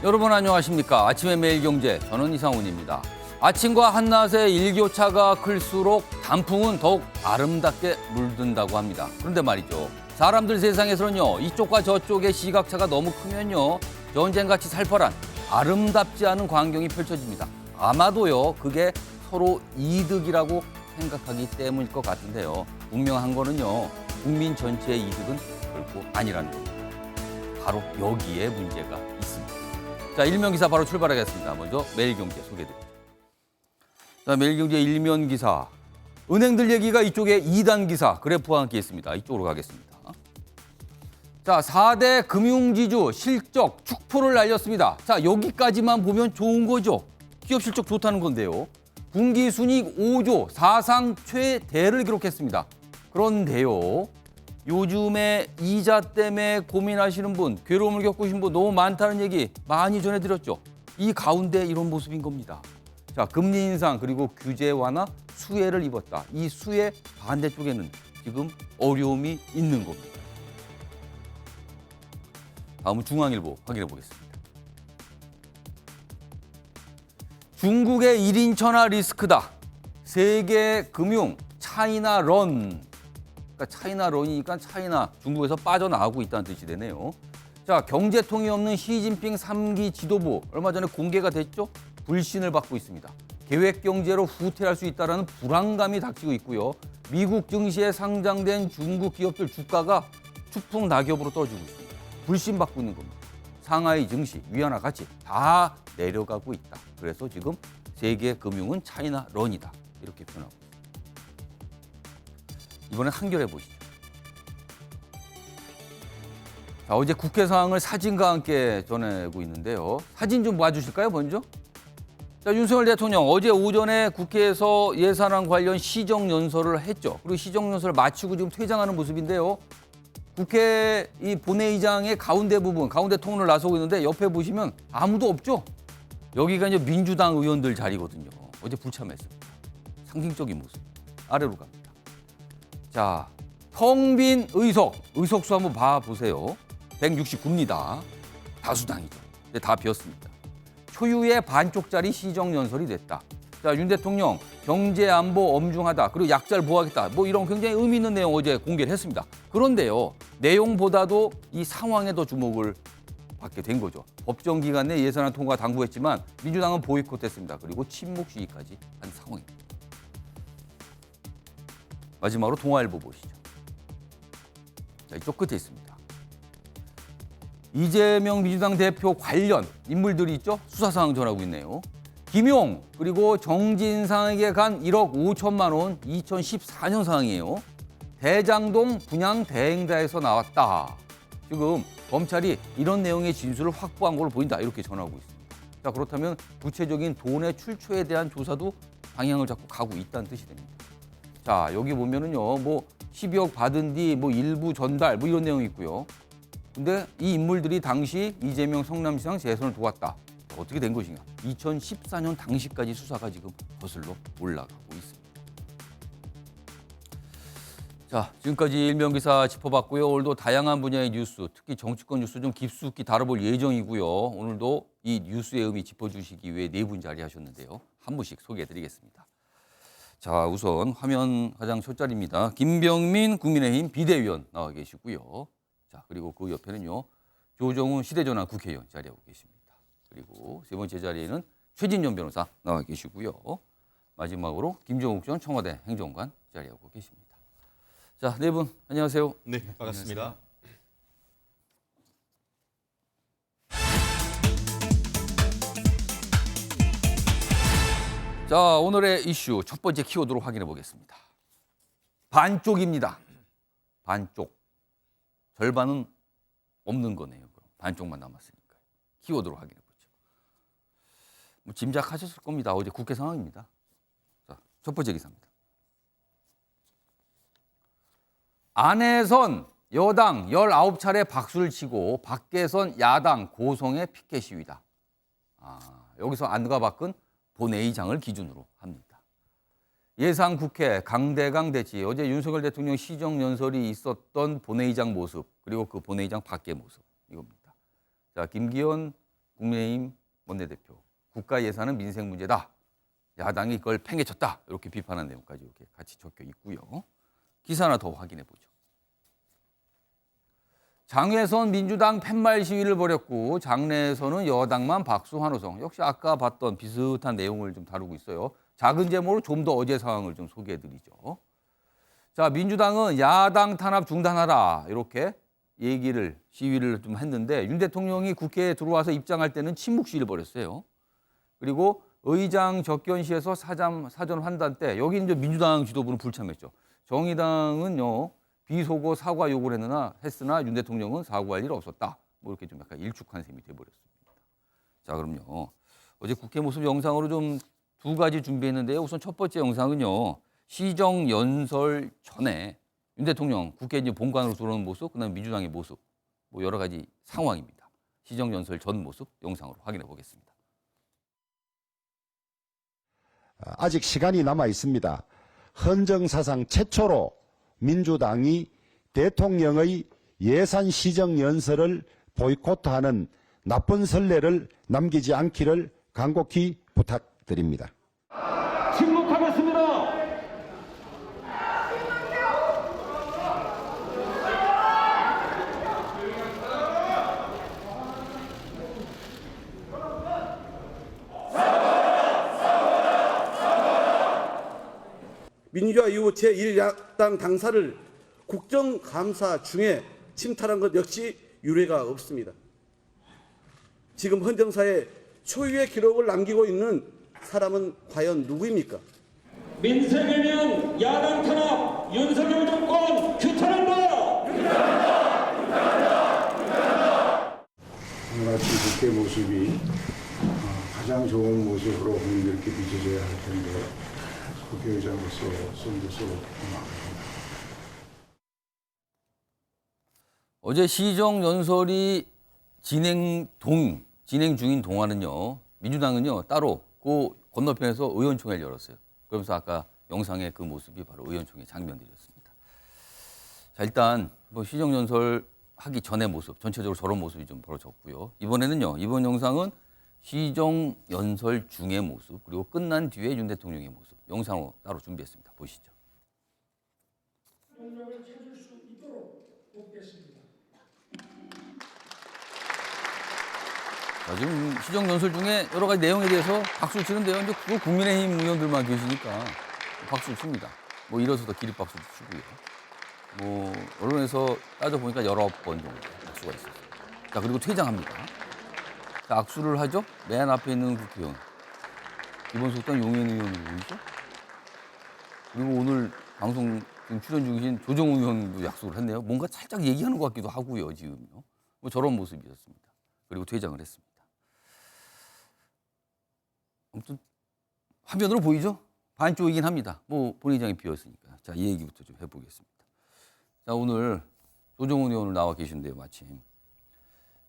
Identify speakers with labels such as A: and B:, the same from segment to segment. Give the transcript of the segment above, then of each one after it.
A: 여러분 안녕하십니까? 아침의 매일경제, 저는 이상훈입니다. 아침과 한낮의 일교차가 클수록 단풍은 더욱 아름답게 물든다고 합니다. 그런데 말이죠. 사람들 세상에서는요, 이쪽과 저쪽의 시각차가 너무 크면요, 전쟁같이 살벌한 아름답지 않은 광경이 펼쳐집니다. 아마도요, 그게 서로 이득이라고 생각하기 때문일 것 같은데요. 분명한 거는요, 국민 전체의 이득은 결코 아니라는 겁니다. 바로 여기에 문제가 있습니다. 자, 일면 기사 바로 출발하겠습니다. 먼저 매일경제 소개해드립니다. 자, 매일경제 일면 기사. 은행들 얘기가 이쪽에 2단 기사 그래프와 함께 있습니다. 이쪽으로 가겠습니다. 자, 4대 금융지주 실적 축포를 날렸습니다. 자, 여기까지만 보면 좋은 거죠. 기업 실적 좋다는 건데요. 분기 순이익 5조 사상 최대를 기록했습니다. 그런데요, 요즘에 이자 때문에 고민하시는 분, 괴로움을 겪으신 분 너무 많다는 얘기 많이 전해드렸죠. 이 가운데 이런 모습인 겁니다. 자, 금리 인상 그리고 규제 완화 수혜를 입었다. 이 수혜 반대쪽에는 지금 어려움이 있는 겁니다. 다음은 중앙일보 확인해 보겠습니다. 중국의 1인 천하 리스크다. 세계 금융 차이나 런. 그러니까 차이나 런이니까 차이나 중국에서 빠져나가고 있다는 뜻이 되네요. 자, 경제통이 없는 시진핑 3기 지도부 얼마 전에 공개가 됐죠? 불신을 받고 있습니다. 계획 경제로 후퇴할 수 있다는 불안감이 닥치고 있고요. 미국 증시에 상장된 중국 기업들 주가가 추풍 낙엽으로 떨어지고 있습니다. 불신받고 있는 겁니다. 상하이 증시, 위안화 가치 다 내려가고 있다. 그래서 지금 세계 금융은 차이나 런이다. 이렇게 표현하고 있습니다. 이번엔 한겨레 보시죠. 자, 어제 국회 상황을 사진과 함께 전해고 있는데요. 사진 좀 봐주실까요, 먼저? 자, 윤석열 대통령 어제 오전에 국회에서 예산안 관련 시정연설을 했죠. 그리고 시정연설을 마치고 지금 퇴장하는 모습인데요. 국회 이 본회의장의 가운데 부분, 가운데 통로를 나서고 있는데 옆에 보시면 아무도 없죠? 여기가 이제 민주당 의원들 자리거든요. 어제 불참했습니다. 상징적인 모습. 아래로 갑니다. 자, 텅 빈 의석수 한번 봐보세요. 169입니다. 다수당이죠. 근데 다 비었습니다. 초유의 반쪽짜리 시정연설이 됐다. 자, 윤 대통령 경제 안보 엄중하다. 그리고 약자를 보호하겠다. 뭐 이런 굉장히 의미 있는 내용 어제 공개를 했습니다. 그런데요, 내용보다도 이 상황에 더 주목을 받게 된 거죠. 법정 기간 내 예산안 통과 당부했지만 민주당은 보이콧했습니다. 그리고 침묵 시위까지 한 상황입니다. 마지막으로 동아일보 보시죠. 자, 이쪽 끝에 있습니다. 이재명 민주당 대표 관련 인물들이 있죠. 수사 상황 전하고 있네요. 김용 그리고 정진상에게 간 1억 5천만 원 2014년 상황이에요. 대장동 분양 대행자에서 나왔다. 지금 검찰이 이런 내용의 진술을 확보한 걸로 보인다. 이렇게 전하고 있습니다. 자, 그렇다면 구체적인 돈의 출처에 대한 조사도 방향을 잡고 가고 있다는 뜻이 됩니다. 자, 여기 보면은요, 뭐 12억 받은 뒤 뭐 일부 전달 뭐 이런 내용이 있고요. 근데 이 인물들이 당시 이재명 성남시장 재선을 도왔다. 어떻게 된 것인가? 2014년 당시까지 수사가 지금 거슬러 올라가고 있습니다. 자, 지금까지 일면 기사 짚어봤고요. 오늘도 다양한 분야의 뉴스, 특히 정치권 뉴스 좀 깊숙이 다뤄볼 예정이고요. 오늘도 이 뉴스의 의미 짚어주시기 위해 네 분 자리하셨는데요. 한 분씩 소개해드리겠습니다. 자, 우선 화면 가장 첫자리입니다. 김병민 국민의힘 비대위원 나와 계시고요. 자, 그리고 그 옆에는요, 조정훈 시대전환 국회의원 자리하고 계십니다. 그리고 세 번째 자리에는 최진년 변호사 나와 계시고요. 마지막으로 김종욱 전 청와대 행정관 자리하고 계십니다. 자, 네 분 안녕하세요.
B: 네, 반갑습니다.
A: 자, 오늘의 이슈 첫 번째 키워드로 확인해 보겠습니다. 반쪽입니다. 반쪽. 절반은 없는 거네요. 그럼. 반쪽만 남았으니까. 키워드로 확인해 보죠. 뭐 짐작하셨을 겁니다. 어제 국회 상황입니다. 자, 첫 번째 기사입니다. 안에선 여당 19차례 박수를 치고 밖에선 야당 고성의 피켓 시위다. 여기서 안과 밖은 본회의장을 기준으로 합니다. 예상 국회 강대강 대치, 어제 윤석열 대통령 시정연설이 있었던 본회의장 모습, 그리고 그 본회의장 밖의 모습, 이겁니다. 자, 김기현 국민의힘 원내대표. 국가 예산은 민생 문제다. 야당이 그걸 팽개쳤다. 이렇게 비판한 내용까지 이렇게 같이 적혀 있고요. 기사 하나 더 확인해 보죠. 장외선 민주당 팻말 시위를 벌였고 장내에서는 여당만 박수 환호성. 역시 아까 봤던 비슷한 내용을 좀 다루고 있어요. 작은 제목으로 좀 더 어제 상황을 좀 소개해드리죠. 자, 민주당은 야당 탄압 중단하라 이렇게 시위를 좀 했는데 윤 대통령이 국회에 들어와서 입장할 때는 침묵 시위를 벌였어요. 그리고 의장 접견시에서 사전 환단 때 여기 이제 민주당 지도부는 불참했죠. 정의당은요 비속어 사과 요구를 했으나 윤 대통령은 사과할 일 없었다. 뭐 이렇게 좀 약간 일축한 셈이 돼버렸습니다. 자, 그럼요. 어제 국회 모습 영상으로 좀 두 가지 준비했는데요. 우선 첫 번째 영상은요. 시정 연설 전에 윤 대통령 국회 이제 본관으로 들어오는 모습, 그다음에 민주당의 모습, 뭐 여러 가지 상황입니다. 시정 연설 전 모습 영상으로 확인해 보겠습니다.
B: 아직 시간이 남아 있습니다. 헌정사상 최초로 민주당이 대통령의 예산 시정 연설을 보이콧하는 나쁜 선례를 남기지 않기를 간곡히 부탁드립니다.
C: 침묵하겠습니다.
D: 민주화 이후 제1야당 당사를 국정감사 중에 침탈한 것 역시 유례가 없습니다. 지금 헌정사에 초유의 기록을 남기고 있는 사람은 과연 누구입니까?
C: 민생이면 야당 탄압, 윤석열 정권 규탄한다!
E: 오늘 아침 국회 모습이 가장 좋은 모습으로 국민들께 비춰져야 할 텐데 국회의장으로서 손들서 고맙습니다.
A: 어제 시정 연설이 진행 중인 동안은요. 민주당은요. 따로 그 건너편에서 의원총회를 열었어요. 그러면서 아까 영상의 그 모습이 바로 의원총회 장면들이었습니다. 자, 일단 뭐 시정 연설 하기 전의 모습, 전체적으로 저런 모습이 좀 벌어졌고요. 이번에는요. 이번 영상은 시정 연설 중의 모습, 그리고 끝난 뒤에 윤 대통령의 모습, 영상으로 따로 준비했습니다. 보시죠.
F: 동력을 찾을 수 있도록 돕겠습니다.
A: 자, 지금 시정 연설 중에 여러 가지 내용에 대해서 박수를 치는데요. 이제 그 국민의힘 의원들만 계시니까 박수를 칩니다. 뭐 일어서도 기립박수도 치고요. 뭐 언론에서 따져보니까 19번 정도 박수가 있었어요. 자, 그리고 퇴장합니다. 자, 악수를 하죠. 맨 앞에 있는 국회의원. 이번 속당 용현 의원이 보이죠? 그리고 오늘 방송 지금 출연 중이신 조정훈 의원도 약속을 했네요. 뭔가 살짝 얘기하는 것 같기도 하고요, 지금요. 뭐 저런 모습이었습니다. 그리고 퇴장을 했습니다. 아무튼 화면으로 보이죠? 반쪽이긴 합니다. 뭐 본회의장이 비었으니까. 자, 이 얘기부터 좀 해보겠습니다. 자, 오늘 조정훈 의원 나와 계신데요, 마침.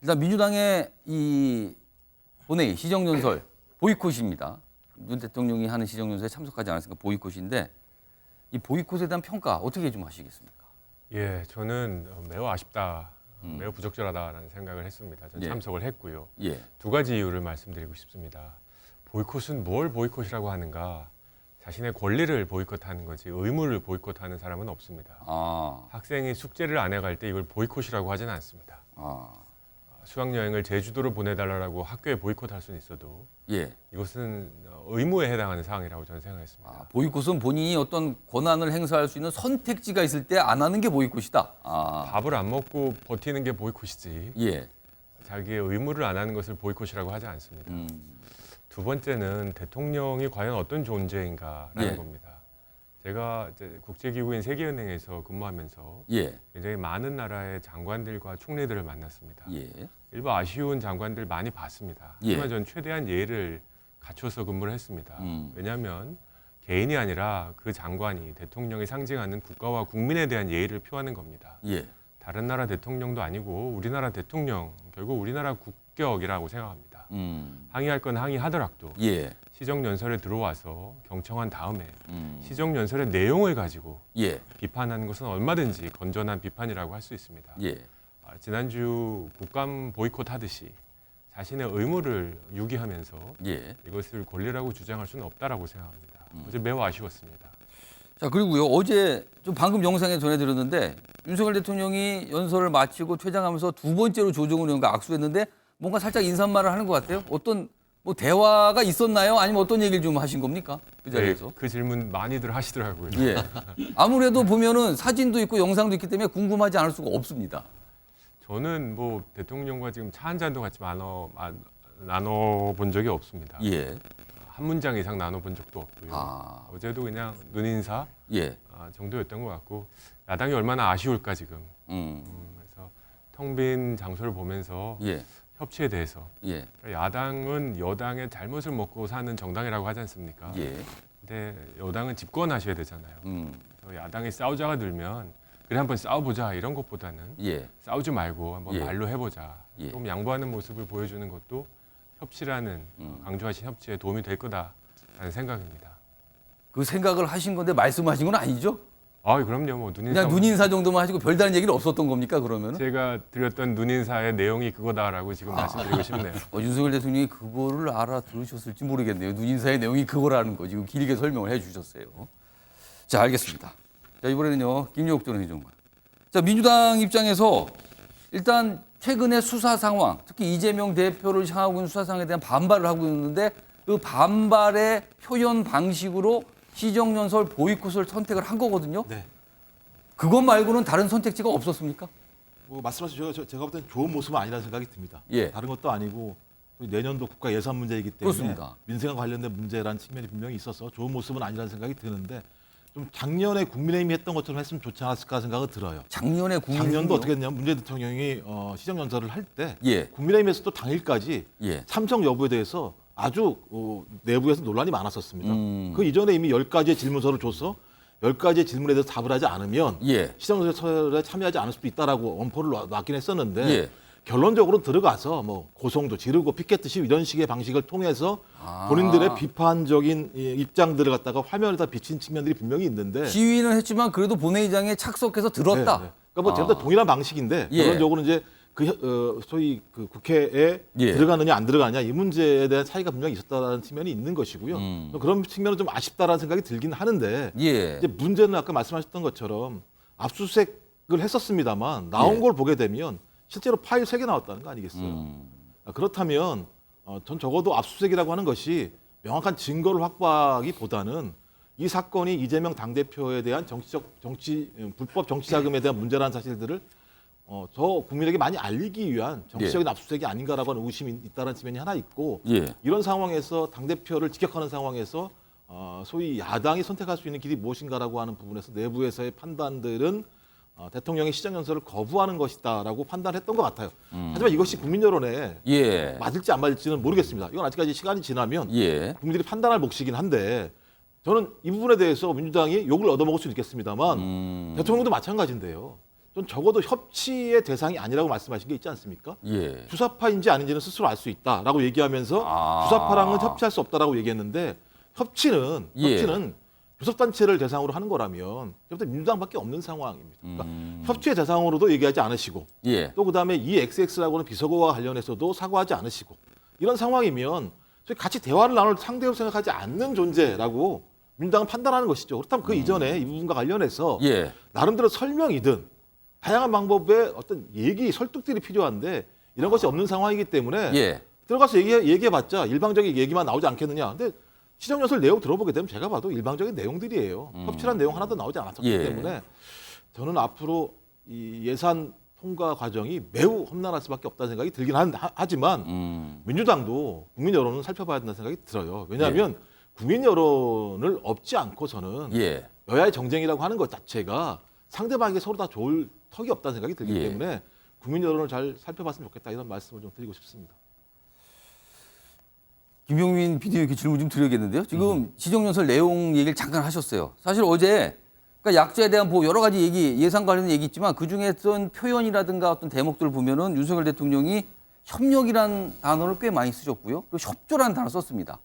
A: 일단 민주당의 이 본회의 시정연설 보이콧입니다. 윤 대통령이 하는 시정연설에 참석하지 않았으니까 보이콧인데 이 보이콧에 대한 평가 어떻게 좀 하시겠습니까?
G: 예, 저는 매우 아쉽다, 매우 부적절하다라는 생각을 했습니다. 저는
A: 예.
G: 참석을 했고요.
A: 예.
G: 두 가지 이유를 말씀드리고 싶습니다. 보이콧은 뭘 보이콧이라고 하는가? 자신의 권리를 보이콧하는 거지 의무를 보이콧하는 사람은 없습니다.
A: 아.
G: 학생이 숙제를 안 해갈 때 이걸 보이콧이라고 하지는 않습니다.
A: 아.
G: 수학여행을 제주도로 보내달라고 학교에 보이콧할 수는 있어도
A: 예.
G: 이것은 의무에 해당하는 사항이라고 저는 생각했습니다.
A: 아, 보이콧은 본인이 어떤 권한을 행사할 수 있는 선택지가 있을 때 안 하는 게 보이콧이다. 아.
G: 밥을 안 먹고 버티는 게 보이콧이지
A: 예.
G: 자기의 의무를 안 하는 것을 보이콧이라고 하지 않습니다. 두 번째는 대통령이 과연 어떤 존재인가라는
A: 예.
G: 겁니다. 제가 이제 국제기구인 세계은행에서 근무하면서
A: 예.
G: 굉장히 많은 나라의 장관들과 총리들을 만났습니다.
A: 예.
G: 일부 아쉬운 장관들 많이 봤습니다.
A: 예.
G: 하지만 저는 최대한 예의를 갖춰서 근무를 했습니다. 왜냐하면 개인이 아니라 그 장관이 대통령이 상징하는 국가와 국민에 대한 예의를 표하는 겁니다.
A: 예.
G: 다른 나라 대통령도 아니고 우리나라 대통령, 결국 우리나라 국격이라고 생각합니다. 항의할 건 항의하더라도
A: 예.
G: 시정연설에 들어와서 경청한 다음에 시정연설의 내용을 가지고
A: 예.
G: 비판하는 것은 얼마든지 건전한 비판이라고 할 수 있습니다.
A: 예.
G: 지난주 국감 보이콧 하듯이 자신의 의무를 유기하면서
A: 예.
G: 이것을 권리라고 주장할 수는 없다라고 생각합니다. 어제 매우 아쉬웠습니다.
A: 자, 그리고요. 어제 좀 방금 영상에 전해드렸는데 윤석열 대통령이 연설을 마치고 퇴장하면서 두 번째로 조정훈 의원과 악수했는데 뭔가 살짝 인사말을 하는 것 같아요. 어떤 뭐 대화가 있었나요? 아니면 어떤 얘기를 좀 하신 겁니까? 그 자리에서.
G: 네, 그 질문 많이들 하시더라고요.
A: 예. 아무래도 보면은 사진도 있고 영상도 있기 때문에 궁금하지 않을 수가 없습니다.
G: 저는 뭐 대통령과 지금 차 한 잔도 같이 나눠본 적이 없습니다.
A: 예.
G: 한 문장 이상 나눠본 적도 없고요.
A: 아.
G: 어제도 그냥 눈인사
A: 예.
G: 정도였던 것 같고 야당이 얼마나 아쉬울까 지금.
A: 음.
G: 그래서 텅 빈 장소를 보면서
A: 예.
G: 협치에 대해서
A: 예.
G: 야당은 여당의 잘못을 먹고 사는 정당이라고 하지 않습니까?
A: 예.
G: 근데 여당은 집권하셔야 되잖아요.
A: 음.
G: 그래서 야당이 싸우자가 늘면 그래 한번 싸워보자 이런 것보다는
A: 예.
G: 싸우지 말고 한번
A: 예.
G: 말로 해보자.
A: 예.
G: 좀 양보하는 모습을 보여주는 것도 협치라는 강조하신 협치에 도움이 될 거다라는 생각입니다.
A: 그 생각을 하신 건데 말씀하신 건 아니죠?
G: 그럼요. 뭐 눈인사
A: 그냥 눈인사 정도만 하시고 별다른 얘기는 없었던 겁니까, 그러면은?
G: 제가 드렸던 눈인사의 내용이 그거다라고 지금 말씀드리고 싶네요.
A: 윤석열 대통령이 그거를 알아들으셨을지 모르겠네요. 눈인사의 내용이 그거라는 거 지금 길게 설명을 해 주셨어요. 자, 알겠습니다. 자, 이번에는요, 김용욱 전 의장관. 자, 민주당 입장에서 일단 최근의 수사 상황, 특히 이재명 대표를 향하고 있는 수사 상황에 대한 반발을 하고 있는데 그 반발의 표현 방식으로 시정연설 보이콧을 선택을 한 거거든요.
H: 네.
A: 그것 말고는 다른 선택지가 없었습니까?
H: 뭐 말씀하신 제가 볼 때는 좋은 모습은 아니라는 생각이 듭니다.
A: 예.
H: 다른 것도 아니고 내년도 국가 예산 문제이기 때문에
A: 그렇습니다.
H: 민생과 관련된 문제라는 측면이 분명히 있어서 좋은 모습은 아니라는 생각이 드는데 좀 작년에 국민의힘이 했던 것처럼 했으면 좋지 않았을까 생각은 들어요.
A: 작년에
H: 작년도 어떻게 했냐면 문재인 대통령이 시정연설을 할 때
A: 예.
H: 국민의힘에서도 당일까지
A: 예.
H: 참석 여부에 대해서 아주 내부에서 논란이 많았었습니다.
A: 음.
H: 그 이전에 이미 10가지의 질문서를 줘서 10가지의 질문에 대해서 답을 하지 않으면
A: 예.
H: 시정연설에 참여하지 않을 수도 있다라고 엄포를 놨긴 했었는데
A: 예.
H: 결론적으로 들어가서 뭐 고성도 지르고 피켓 시위 이런 식의 방식을 통해서 본인들의 비판적인 입장들을 갖다가 화면에다 비친 측면들이 분명히 있는데
A: 시위는 했지만 그래도 본회의장에 착석해서 들었다.
H: 네, 네. 그러니까 뭐 전부 다 동일한 방식인데
A: 예.
H: 결론적으로 이제 소위 그 국회에
A: 예.
H: 들어가느냐 안 들어가느냐 이 문제에 대한 차이가 분명히 있었다는 측면이 있는 것이고요. 그런 측면은 좀 아쉽다라는 생각이 들긴 하는데
A: 예.
H: 이제 문제는 아까 말씀하셨던 것처럼 압수수색을 했었습니다만 나온
A: 예.
H: 걸 보게 되면 실제로 파일 3개 나왔다는 거 아니겠어요? 그렇다면 전 적어도 압수수색이라고 하는 것이 명확한 증거를 확보하기보다는 이 사건이 이재명 당대표에 대한 불법 정치자금에 대한 문제라는 사실들을 저 국민에게 많이 알리기 위한 정치적인 압수수색이 아닌가라고 하는 의심이 있다는 측면이 하나 있고
A: 예.
H: 이런 상황에서 당대표를 직격하는 상황에서 소위 야당이 선택할 수 있는 길이 무엇인가라고 하는 부분에서 내부에서의 판단들은 대통령의 시정연설을 거부하는 것이다라고 판단했던 것 같아요. 하지만 이것이 국민 여론에
A: 예.
H: 맞을지 안 맞을지는 모르겠습니다. 이건 아직까지 시간이 지나면
A: 예.
H: 국민들이 판단할 몫이긴 한데 저는 이 부분에 대해서 민주당이 욕을 얻어먹을 수는 있겠습니다만 대통령도 마찬가지인데요. 전 적어도 협치의 대상이 아니라고 말씀하신 게 있지 않습니까?
A: 예.
H: 주사파인지 아닌지는 스스로 알 수 있다라고 얘기하면서 주사파랑은 협치할 수 없다라고 얘기했는데 협치는 교섭단체를 대상으로 하는 거라면 민주당밖에 없는 상황입니다. 그러니까 협치의 대상으로도 얘기하지 않으시고
A: 예.
H: 또 그다음에 이 XX라고 하는 비서고와 관련해서도 사과하지 않으시고 이런 상황이면 같이 대화를 나눌 상대로 생각하지 않는 존재라고 민주당은 판단하는 것이죠. 그렇다면 그 이전에 이 부분과 관련해서
A: 예.
H: 나름대로 설명이든 다양한 방법의 어떤 설득들이 필요한데 이런 것이 없는 상황이기 때문에
A: 예.
H: 들어가서 얘기해봤자 일방적인 얘기만 나오지 않겠느냐. 근데 시정연설 내용 들어보게 되면 제가 봐도 일방적인 내용들이에요. 협치란 내용 하나도 나오지 않았기
A: 예.
H: 때문에 저는 앞으로 이 예산 통과 과정이 매우 험난할 수밖에 없다는 생각이 들긴 하지만 민주당도 국민 여론은 살펴봐야 된다는 생각이 들어요. 왜냐하면 국민 여론을 업지 않고서는
A: 예.
H: 여야의 정쟁이라고 하는 것 자체가 상대방에게 서로 다 좋을 턱이 없다는 생각이 들기
A: 예.
H: 때문에 국민 여론을 잘 살펴봤으면 좋겠다 이런 말씀을 좀 드리고 싶습니다.
A: 김용민 PD 이렇게 질문 좀 드려야겠는데요. 지금 시정연설 내용 얘기를 잠깐 하셨어요. 사실 어제 그러니까 약자에 대한 여러 가지 예산 관련 얘기 있지만 그중에 어떤 표현이라든가 어떤 대목들을 보면은 윤석열 대통령이 협력이라는 단어를 꽤 많이 쓰셨고요. 그리고 협조라는 단어 썼습니다.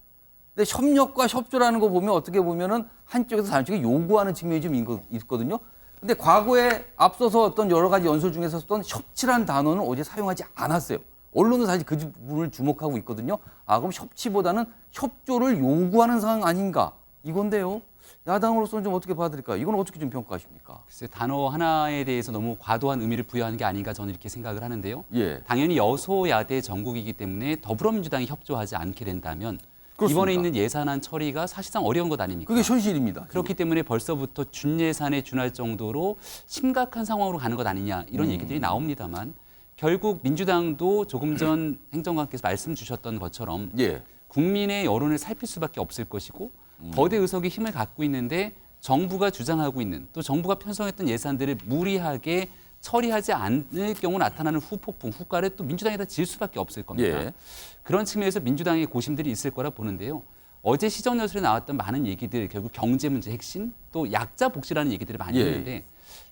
A: 근데 협력과 협조라는 거 보면 어떻게 보면은 한쪽에서 다른 쪽에 요구하는 측면이 좀 있거든요. 근데 과거에 앞서서 어떤 여러 가지 연설 중에서 썼던 협치라는 단어는 어제 사용하지 않았어요. 언론은 사실 그 부분을 주목하고 있거든요. 아, 그럼 협치보다는 협조를 요구하는 상황 아닌가? 이건데요. 야당으로서는 좀 어떻게 봐드릴까요? 이건 어떻게 좀 평가하십니까?
I: 글쎄, 단어 하나에 대해서 너무 과도한 의미를 부여하는 게 아닌가 저는 이렇게 생각을 하는데요.
A: 예.
I: 당연히 여소야대 전국이기 때문에 더불어민주당이 협조하지 않게 된다면
A: 그렇습니다.
I: 이번에 있는 예산안 처리가 사실상 어려운 것 아닙니까?
A: 그게 현실입니다.
I: 그렇기 때문에 벌써부터 준예산에 준할 정도로 심각한 상황으로 가는 것 아니냐 이런 얘기들이 나옵니다만 결국 민주당도 조금 전 행정관께서 말씀 주셨던 것처럼
A: 예.
I: 국민의 여론을 살필 수밖에 없을 것이고 거대 의석이 힘을 갖고 있는데 정부가 주장하고 있는 또 정부가 편성했던 예산들을 무리하게 처리하지 않을 경우 나타나는 후폭풍, 후가를 또 민주당에다 질 수밖에 없을 겁니다.
A: 예.
I: 그런 측면에서 민주당의 고심들이 있을 거라 보는데요. 어제 시정연설에 나왔던 많은 얘기들, 결국 경제 문제 핵심, 또 약자 복지라는 얘기들을 많이
A: 예.
I: 했는데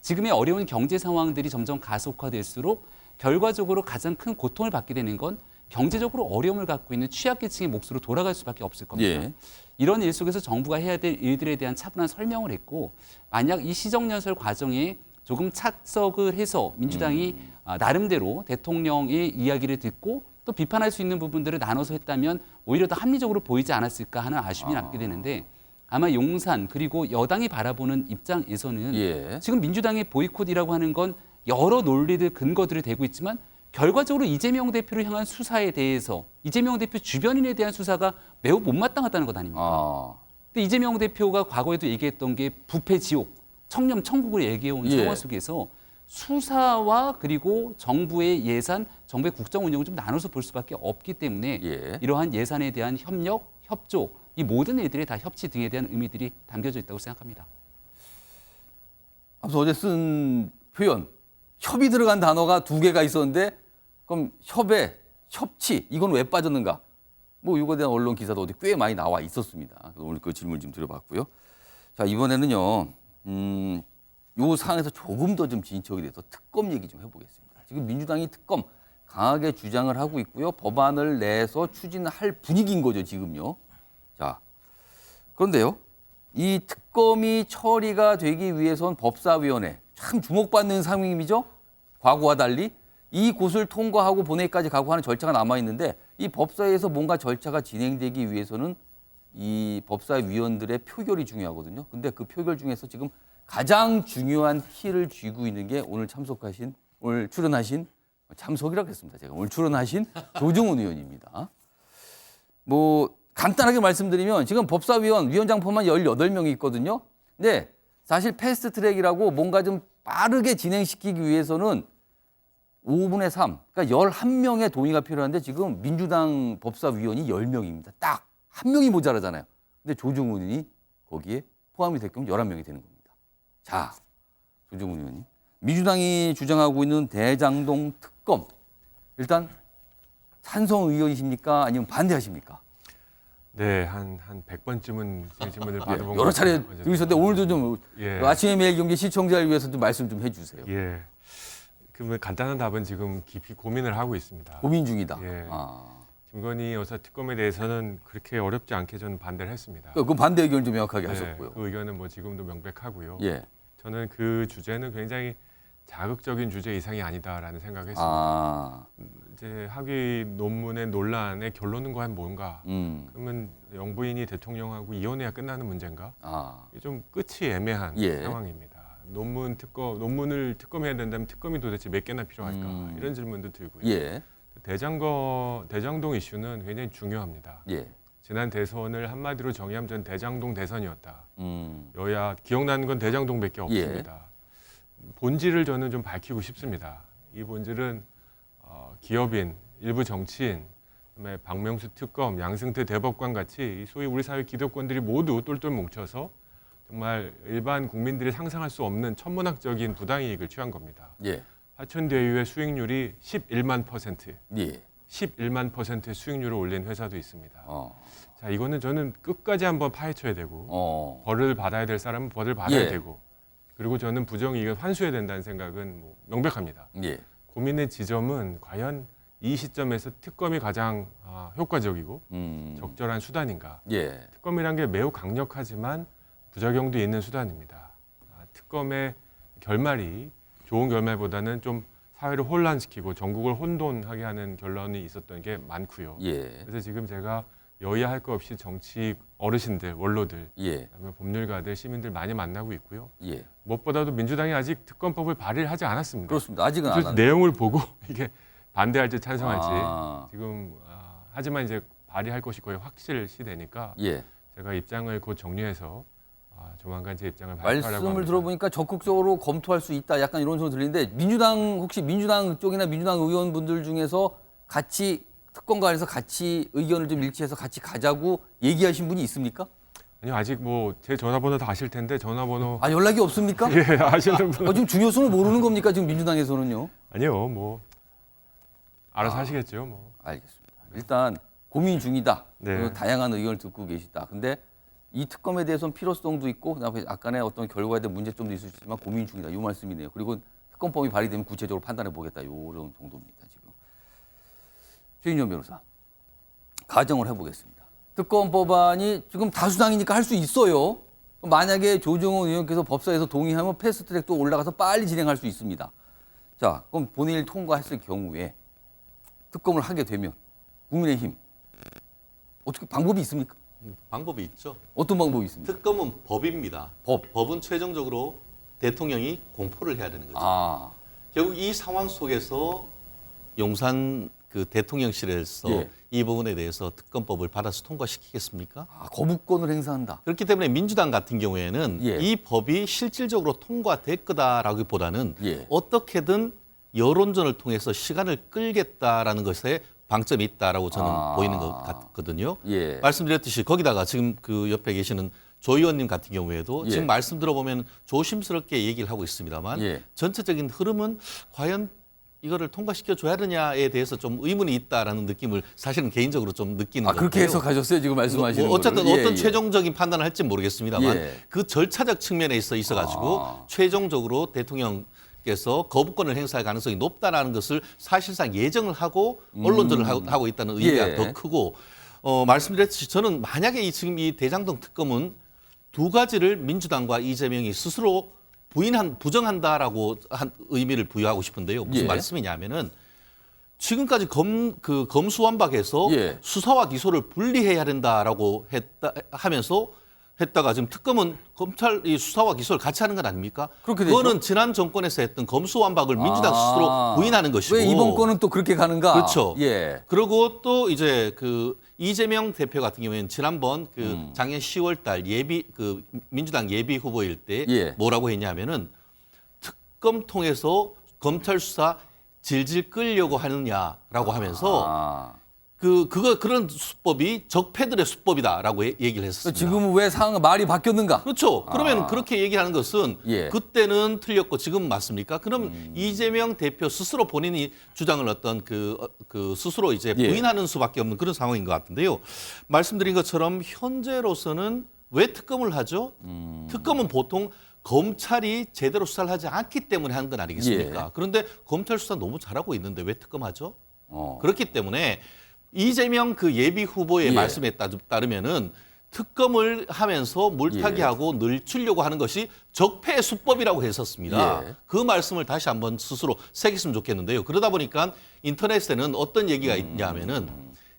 I: 지금의 어려운 경제 상황들이 점점 가속화될수록 결과적으로 가장 큰 고통을 받게 되는 건 경제적으로 어려움을 갖고 있는 취약계층의 몫으로 돌아갈 수밖에 없을 겁니다.
A: 예.
I: 이런 일 속에서 정부가 해야 될 일들에 대한 차분한 설명을 했고 만약 이 시정연설 과정에 조금 착석을 해서 민주당이 나름대로 대통령의 이야기를 듣고 또 비판할 수 있는 부분들을 나눠서 했다면 오히려 더 합리적으로 보이지 않았을까 하는 아쉬움이 남게 되는데 아마 용산 그리고 여당이 바라보는 입장에서는
A: 예.
I: 지금 민주당의 보이콧이라고 하는 건 여러 논리들 근거들이 되고 있지만 결과적으로 이재명 대표를 향한 수사에 대해서 이재명 대표 주변인에 대한 수사가 매우 못마땅하다는 것 아닙니까?
A: 아.
I: 근데 이재명 대표가 과거에도 얘기했던 게 부패 지옥, 청렴 천국을 얘기해온
A: 예.
I: 상황 속에서 수사와 그리고 정부의 예산, 정부의 국정 운영을 좀 나눠서 볼 수밖에 없기 때문에
A: 예.
I: 이러한 예산에 대한 협력, 협조, 이 모든 일들이 다 협치 등에 대한 의미들이 담겨져 있다고 생각합니다.
A: 앞서 어제 쓴 표현, 협이 들어간 단어가 2개가 있었는데 그럼 협에 협치 이건 왜 빠졌는가? 뭐 이거에 대한 언론 기사도 어디 꽤 많이 나와 있었습니다. 그래서 오늘 그 질문을 좀 드려봤고요. 자 이번에는요, 요 상황에서 조금 더 좀 진척이 돼서 특검 얘기 좀 해보겠습니다. 지금 민주당이 특검 강하게 주장을 하고 있고요. 법안을 내서 추진할 분위기인 거죠 지금요. 자 그런데요, 이 특검이 처리가 되기 위해선 법사위원회 참 주목받는 상임이죠. 과거와 달리 이 곳을 통과하고 본회의까지 가고 하는 절차가 남아 있는데 이 법사위에서 뭔가 절차가 진행되기 위해서는 이 법사위원들의 표결이 중요하거든요. 근데 그 표결 중에서 지금 가장 중요한 키를 쥐고 있는 게 오늘 출연하신 참석이라고 했습니다. 제가 오늘 출연하신 조정훈 의원입니다. 뭐 간단하게 말씀드리면 지금 위원장 포함한 18명이 있거든요. 근데 사실 패스트 트랙이라고 뭔가 좀 빠르게 진행시키기 위해서는 5분의 3, 그러니까 11명의 동의가 필요한데 지금 민주당 법사위원이 10명입니다. 딱 한 명이 모자라잖아요. 근데 조정훈 의원이 거기에 포함이 될 경우 11명이 되는 겁니다. 자, 조정훈 의원님. 민주당이 주장하고 있는 대장동 특검. 일단 찬성 의원이십니까? 아니면 반대하십니까?
G: 네, 한 100번쯤은 제 질문을 받아본 것
A: 여러 차례
G: 같아요.
A: 들으셨는데 오늘도 좀
G: 예.
A: 아침에 매일 경제 시청자를 위해서 좀 말씀 좀 해주세요.
G: 예. 그러면 간단한 답은 지금 깊이 고민을 하고 있습니다.
A: 고민 중이다.
G: 예.
A: 아.
G: 김건희 여사 특검에 대해서는 그렇게 어렵지 않게 저는 반대를 했습니다.
A: 그 반대 의견을 좀 명확하게
G: 네,
A: 하셨고요.
G: 그 의견은 뭐 지금도 명백하고요.
A: 예.
G: 저는 그 주제는 굉장히 자극적인 주제 이상이 아니다라는 생각을 했습니다.
A: 아.
G: 이제 학위 논문의 논란의 결론은 과연 뭔가? 그러면 영부인이 대통령하고 이혼해야 끝나는 문제인가?
A: 아.
G: 이게 좀 끝이 애매한
A: 예.
G: 상황입니다. 논문을 특검해야 된다면 특검이 도대체 몇 개나 필요할까? 이런 질문도 들고요.
A: 예.
G: 대장동 이슈는 굉장히 중요합니다.
A: 예.
G: 지난 대선을 한마디로 정의하면 전 대장동 대선이었다.
A: 음.
G: 여야 기억나는 건 대장동밖에 없습니다. 본질을 저는 좀 밝히고 싶습니다. 이 본질은 기업인, 일부 정치인, 그다음에 박명수 특검, 양승태 대법관 같이 소위 우리 사회 기득권들이 모두 똘똘 뭉쳐서 정말 일반 국민들이 상상할 수 없는 천문학적인 부당이익을 취한 겁니다.
A: 예.
G: 화천대유의 수익률이 11만 %,
A: 예.
G: 11만 %의 수익률을 올린 회사도 있습니다.
A: 어.
G: 자, 이거는 저는 끝까지 한번 파헤쳐야 되고 벌을 받아야 될 사람은 벌을 받아야
A: 예.
G: 되고 그리고 저는 부정이익을 환수해야 된다는 생각은 뭐 명백합니다.
A: 예.
G: 고민의 지점은 과연 이 시점에서 특검이 가장 효과적이고 적절한 수단인가.
A: 예.
G: 특검이란 게 매우 강력하지만 부작용도 있는 수단입니다. 특검의 결말이 좋은 결말보다는 좀 사회를 혼란시키고 전국을 혼돈하게 하는 결론이 있었던 게 많고요.
A: 예.
G: 그래서 지금 제가 여야 할 것 없이 정치 어르신들, 원로들,
A: 예.
G: 그다음에 법률가들, 시민들 많이 만나고 있고요.
A: 예.
G: 무엇보다도 민주당이 아직 특검법을 발의를 하지 않았습니다.
A: 그렇습니다. 아직은 안
G: 그래서
A: 하네.
G: 내용을 보고 이게 반대할지 찬성할지
A: 아.
G: 지금 하지만 이제 발의할 것이 거의 확실시되니까
A: 예.
G: 제가 입장을 곧 정리해서 조만간 제 입장을 발표하려고
A: 말씀을
G: 합니다.
A: 들어보니까 적극적으로 검토할 수 있다. 약간 이런 소리 들리는데 혹시 민주당 쪽이나 민주당 의원분들 중에서 같이 특검과 해서 같이 의견을 좀 일치해서 같이 가자고 얘기하신 분이 있습니까?
G: 아니요, 아직 뭐 제 전화번호 다 아실 텐데 전화번호
A: 아, 연락이 없습니까?
G: 예, 아시는 분
A: 지금 중요성을 모르는 겁니까? 지금 민주당에서는요.
G: 아니요, 뭐 알아서 하시겠죠, 뭐.
A: 알겠습니다. 일단 고민 중이다.
G: 네.
A: 그리고 다양한 의견을 듣고 계시다. 근데 이 특검에 대해서는 필요성도 있고 그다음에 약간의 어떤 결과에 대한 문제점도 있을 수 있지만 고민 중이다. 이 말씀이네요. 그리고 특검법이 발의되면 구체적으로 판단해 보겠다. 이런 정도입니다. 지금. 최인정 변호사. 가정을 해보겠습니다. 특검법안이 지금 다수당이니까 할 수 있어요. 만약에 조정훈 의원께서 법사에서 동의하면 패스트트랙도 올라가서 빨리 진행할 수 있습니다. 자, 그럼 본회의를 통과했을 경우에 특검을 하게 되면 국민의힘 어떻게 방법이 있습니까?
J: 방법이 있죠.
A: 어떤 방법이 있습니까?
J: 특검은 법입니다.
A: 법.
J: 법은 최종적으로 대통령이 공포를 해야 되는 거죠.
A: 아,
J: 결국 이 상황 속에서 용산 그 대통령실에서
A: 예.
J: 이 부분에 대해서 특검법을 받아서 통과시키겠습니까?
A: 거부권을 행사한다.
J: 그렇기 때문에 민주당 같은 경우에는
A: 예.
J: 이 법이 실질적으로 통과될 거다라기보다는
A: 예.
J: 어떻게든 여론전을 통해서 시간을 끌겠다라는 것에 방점이 있다라고 저는 보이는 것 같거든요.
A: 예.
J: 말씀드렸듯이 거기다가 지금 그 옆에 계시는 조 의원님 같은 경우에도
A: 예.
J: 지금 말씀 들어보면 조심스럽게 얘기를 하고 있습니다만
A: 예.
J: 전체적인 흐름은 과연 이거를 통과시켜 줘야 되냐에 대해서 좀 의문이 있다라는 느낌을 사실은 개인적으로 좀 느끼는 건데요.
A: 그렇게 해석하셨어요 지금 말씀하시는
J: 뭐 어쨌든
A: 거를.
J: 어떤
A: 예.
J: 최종적인 판단을 할지 모르겠습니다만
A: 예.
J: 그 절차적 측면에 있어가지고 최종적으로 대통령께서 거부권을 행사할 가능성이 높다라는 것을 사실상 예정을 하고 언론전을 하고 있다는 의미가
A: 예.
J: 더 크고 말씀드렸듯이 저는 만약에 지금 이 대장동 특검은 두 가지를 민주당과 이재명이 스스로 부정한다라고 한 의미를 부여하고 싶은데요. 무슨
A: 예.
J: 말씀이냐면은 지금까지 검수완박해서
A: 예.
J: 수사와 기소를 분리해야 된다라고 했다가 지금 특검은 검찰 이 수사와 기소를 같이 하는 건 아닙니까?
A: 그렇게 되죠.
J: 그거는 지난 정권에서 했던 검수완박을 민주당 스스로 부인하는 것이고.
A: 왜 이번 건은 또 그렇게 가는가?
J: 그렇죠.
A: 예.
J: 그리고 또 이제 그 이재명 대표 같은 경우에는 지난번 그 작년 10월 달 민주당 예비 후보일 때
A: 예.
J: 뭐라고 했냐면은 특검 통해서 검찰 수사 질질 끌려고 하느냐라고 하면서 그런 수법이 적폐들의 수법이다라고 얘기를 했었습니다.
A: 지금은 왜 말이 바뀌었는가?
J: 그렇죠. 그러면 그렇게 얘기하는 것은
A: 예.
J: 그때는 틀렸고 지금 맞습니까? 그럼 이재명 대표 스스로 본인이 주장을 어떤 그 스스로 이제
A: 예.
J: 부인하는 수밖에 없는 그런 상황인 것 같은데요. 말씀드린 것처럼 현재로서는 왜 특검을 하죠? 특검은 보통 검찰이 제대로 수사를 하지 않기 때문에 하는 건 아니겠습니까?
A: 예.
J: 그런데 검찰 수사 너무 잘하고 있는데 왜 특검하죠? 그렇기 때문에 이재명 그 예비 후보의
A: 예.
J: 말씀에 따르면은 특검을 하면서 물타기하고 늘추려고 하는 것이 적폐 수법이라고 했었습니다.
A: 예.
J: 그 말씀을 다시 한번 스스로 새겼으면 좋겠는데요. 그러다 보니까 인터넷에는 어떤 얘기가 있냐면은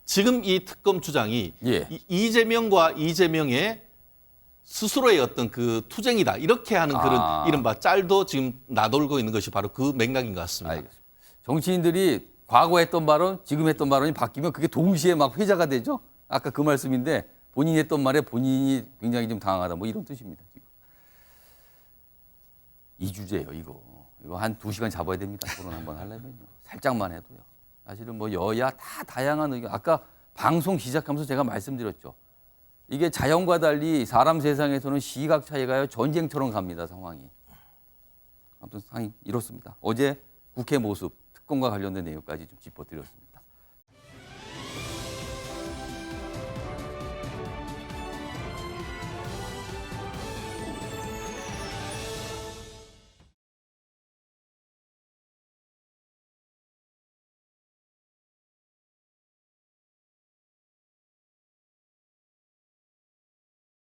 J: 지금 이 특검 주장이
A: 예.
J: 이재명과 이재명의 스스로의 어떤 그 투쟁이다. 이렇게 하는 그런 이른바 짤도 지금 나돌고 있는 것이 바로 그 맥락인 것 같습니다.
A: 알겠습니다. 정치인들이 과거 했던 발언, 지금 했던 발언이 바뀌면 그게 동시에 막 회자가 되죠? 아까 그 말씀인데 본인이 했던 말에 본인이 굉장히 좀 당황하다 뭐 이런 뜻입니다. 지금. 이 주제예요, 이거. 이거 한 2시간 잡아야 됩니다. 토론 한번 하려면요. 살짝만 해도요. 사실은 뭐 여야 다 다양한 의견. 아까 방송 시작하면서 제가 말씀드렸죠. 이게 자연과 달리 사람 세상에서는 시각 차이가요. 전쟁처럼 갑니다, 상황이. 아무튼 상황이 이렇습니다. 어제 국회 모습, 특검과 관련된 내용까지 좀 짚어드렸습니다.